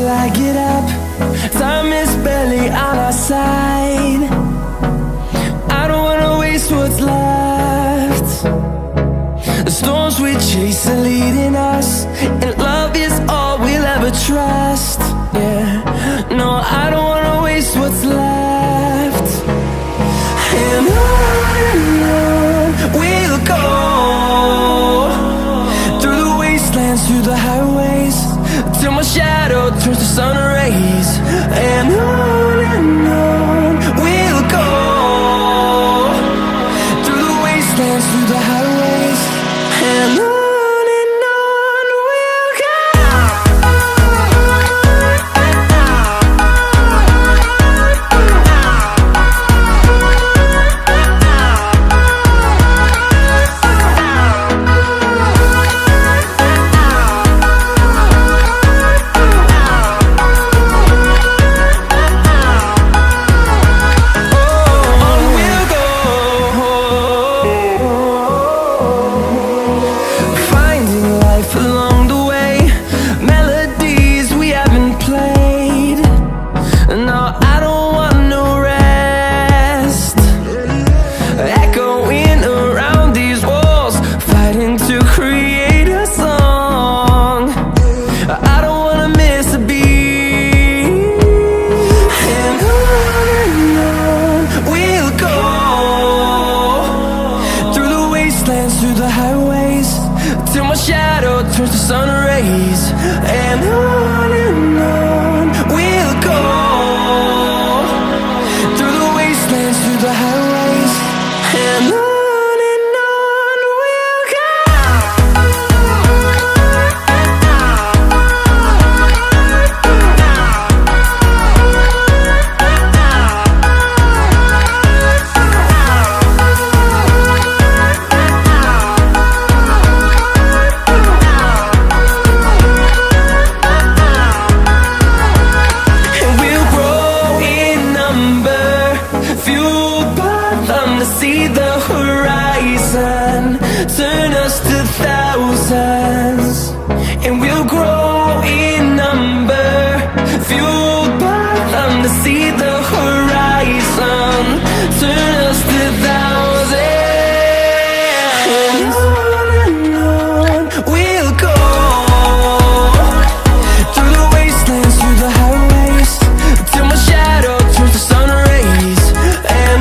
till I get up. Time is barely on our side. I don't wanna waste what's left. The storms we chase are leading us, and love is all we'll ever trust. Yeah, no, I don't wanna waste what's left. And on we'll go, through the wastelands, through the highways, till my shadow turns to sun rays. And on we'll go, through the wastelands, through the highways, and on we'll go. Through the highways, till my shadow turns to sun rays. And on we'll go, through the wastelands, through the highways, and on we'll go. See the horizon turn us to thousands, and we'll grow in number, fueled by them. To see the horizon turn us to thousands, and on we'll go, through the wastelands, through the highways, till my shadow turns to sun rays. And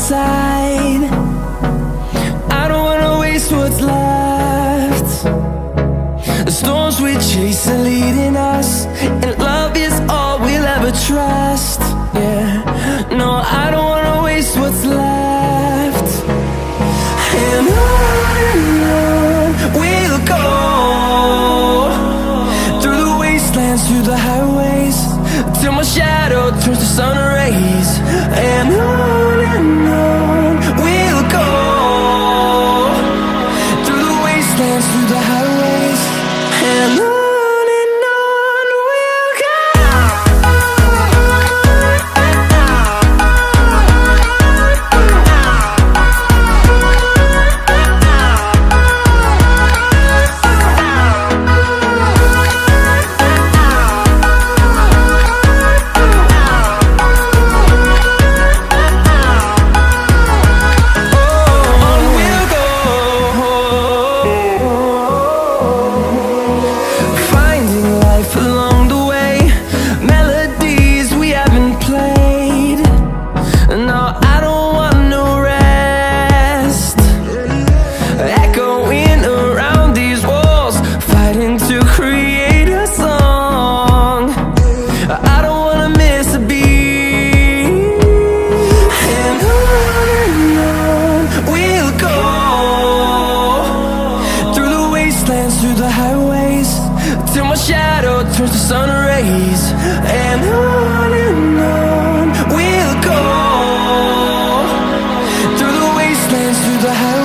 side. I don't wanna waste what's left. The storms we chase are leading us, and love is all we'll ever trust. Yeah, no, I don't wanna waste what's left. And on we'll go, through the wastelands, through the highways, till my shadow turns to sun rays. And on we'll go, through the wastelands, through the highways, and on we'll go. Through the highways, till my shadow turns to sun rays. And on we'll go, through the wastelands, through the highways.